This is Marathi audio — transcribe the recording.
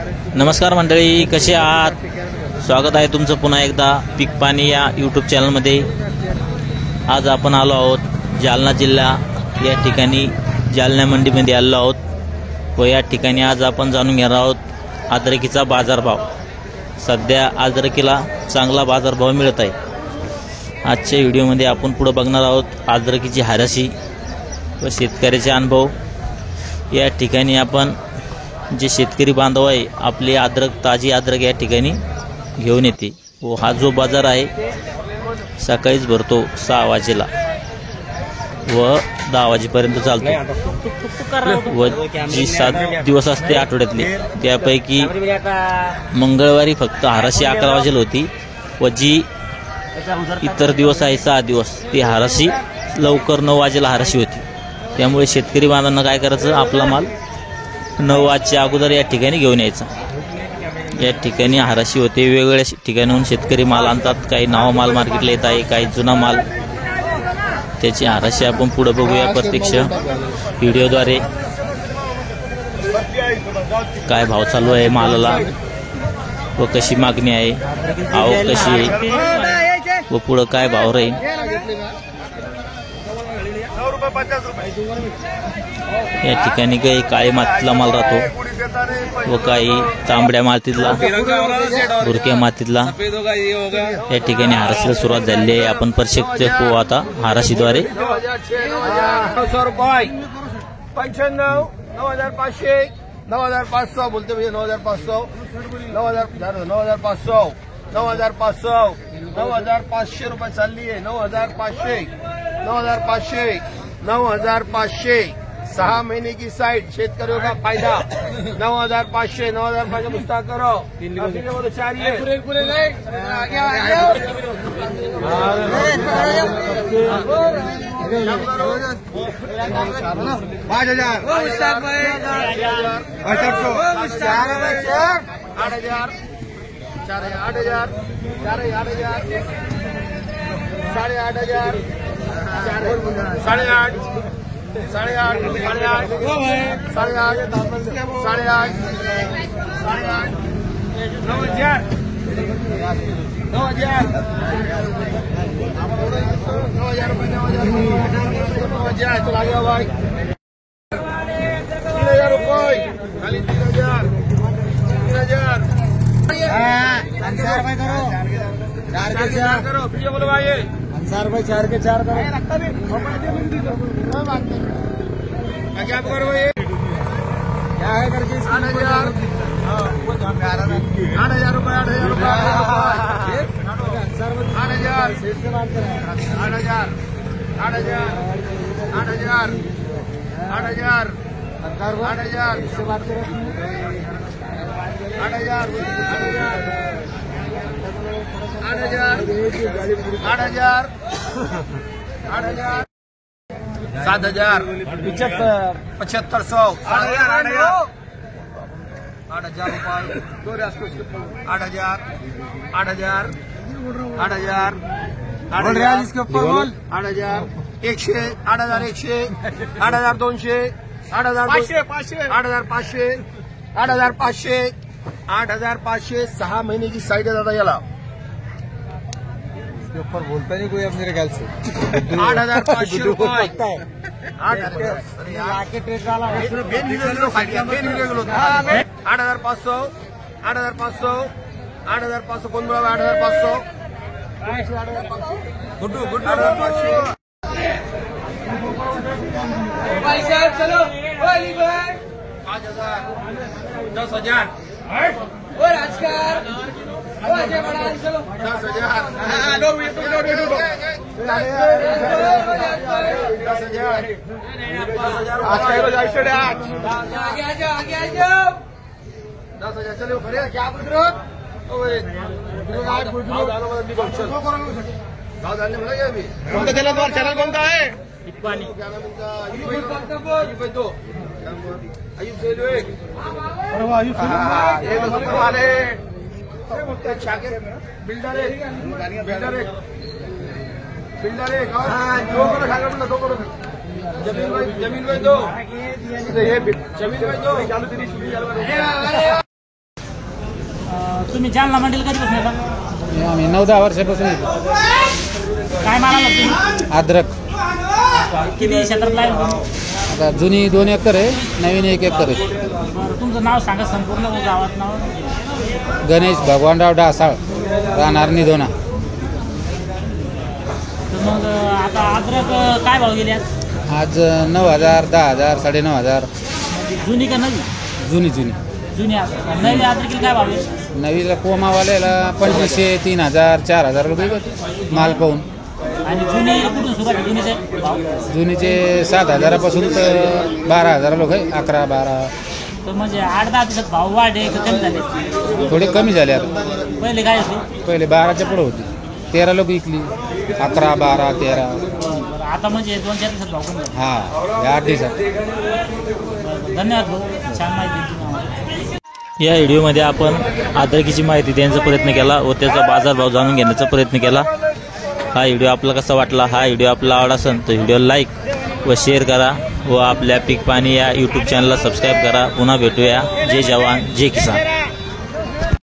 नमस्कार मंडळी, कसे आहात? स्वागत आहे तुमचं पुन्हा एकदा पीक पाणी या यूट्यूब चॅनलमध्ये। आज आपण आलो आहोत जालना जिल्हा या ठिकाणी जालना मंडीमध्ये आलो आहोत व या ठिकाणी आज आपण जाणून घेणार आहोत अद्रकीचा बाजारभाव। सध्या अद्रकीला चांगला बाजारभाव मिळत आहे। आजच्या व्हिडिओमध्ये आपण पुढे बघणार आहोत अद्रकीची हाराशी व शेतकऱ्याचे अनुभव। या ठिकाणी आपण जे शेतकरी बांधव आहे आपली अद्रक ताजी अद्रक या ठिकाणी घेऊन येते व हा जो बाजार आहे सकाळीच भरतो 6 वाजेला व 10 वाजेपर्यंत चालतो व जी 7 दिवस असते आठवड्यातले त्यापैकी मंगळवारी फक्त हाराशी 11 वाजेला होती व जी इतर दिवस आहे 6 दिवस ती हाराशी लवकर 9 वाजेला हाराशी होती। त्यामुळे शेतकरी बांधवांना काय करायचं, आपला माल 9 वाजच्या अगोदर या ठिकाणी घेऊन यायचा। या ठिकाणी हाराशी होते, वेगवेगळ्या ठिकाणाहून शेतकरी माल आणतात, काही नाव माल मार्केटला येत आहे, काही जुना माल। त्याची हाराशी आपण पुढे बघूया प्रत्यक्ष व्हिडिओद्वारे। काय भाव चालू आहे मालाला व कशी मागणी आहे, आवक कशी आहे व पुढे काय भाव राहील। या ठिकाणी काही काळी मातीतला माल राहतो व काही तांबड्या मातीतला, बुरक्या मातीतला। या ठिकाणी हाराशीला सुरुवात झालेली आहे। आपण प्रत्यक्ष पाहू आता हाराशीद्वारे। 900 रुपये 95 9500 9500 बोलते भैया 9500 9500 9500 9500 रुपये चालली आहे। 9500 9500 9500 6 महीने की साइड शेतकरियों का फायदा। 9500 9500 मुस्ताक करो। 4 के 4 करो। क्या करो ये क्या है करके 8,000 8,000 रुपये 8,000 रुपये 8,000 इससे बात करो 8,000 7,000 7500 8,000 रुपये 8,000 8,000 8,000 8,000 इसके ऊपर बोल 8,000 100 8,100 8,200 8,500 8,500 8,500 8,500 6 महीने की साइड है दादा याला ऊपर बोलता नहीं कोई अब मेरे ख्याल से 8,500 रुपये 8,500 8,500 कौन बोला 8,500 गुड्डू गुड्डू भाई साहब चलो 5,000 10,000 और आजकल 10,000 चलो क्या बोल रहे हो चैनल कौन का है आयुब से लो एक वाले बिल्डर एक दो करो जमीन में दो जमीन में दो तुम्ही जालना मंडीला कधीपासून येता? आम्ही 9-10 वर्षापासून येतो. काय मारायला तुम्ही? अद्रक किती क्षेत्रात लागेल तुम्ही? आता जुनी 2 एकर आहे, नवीन 1 एकर आहे. बरं, तुमचं नाव सांगा संपूर्ण गावात नाव. गणेश भगवानराव डासाळ, राहणार निधोना. तर मग आता अद्रक काय भाव गेले आज? आज 9,000, 10,000, 9,500. जुनी का नवी? जुनी जुनी अद्रक. नवी अद्रकीला काय भाव आहे? नवीला कोमावाल्याला 2,500, 3,000, 4,000 रुपये भेटते माल पाहून. आणि जुनी कुठून सुरुवात आहे जुनीचे भाव? जुनीचे 7,000पासून तर 12,000 लोक आहे, 11-12. तर म्हणजे 8-10 दिवसात भाव वाढे का कमी झाले? थोडे कमी झाले आता. पहिले काय होते? पहिले 12च्या पुढे होती, 13 लोक विकली, 11, 12, 13. बरं, आता म्हणजे 2-4 दिवसात भाव कमी झाले. हा, 8 दिवसात. बरं, धन्यवाद भाऊ, छान माहिती दिली आम्हाला. या व्हिडिओमध्ये आपण अद्रकीची माहिती देण्याचा प्रयत्न केला व त्याचा बाजारभाव जाणून घेण्याचा प्रयत्न केला. हा व्हिडिओ आपला कसा वाटला? हा व्हिडिओ आपला आवडला असेल तर व्हिडिओला लाईक व शेअर करा व आपल्या पीक पाणी या यूट्यूब चॅनलला सबस्क्राईब करा. पुन्हा भेटूया. जय जवान जय किसान.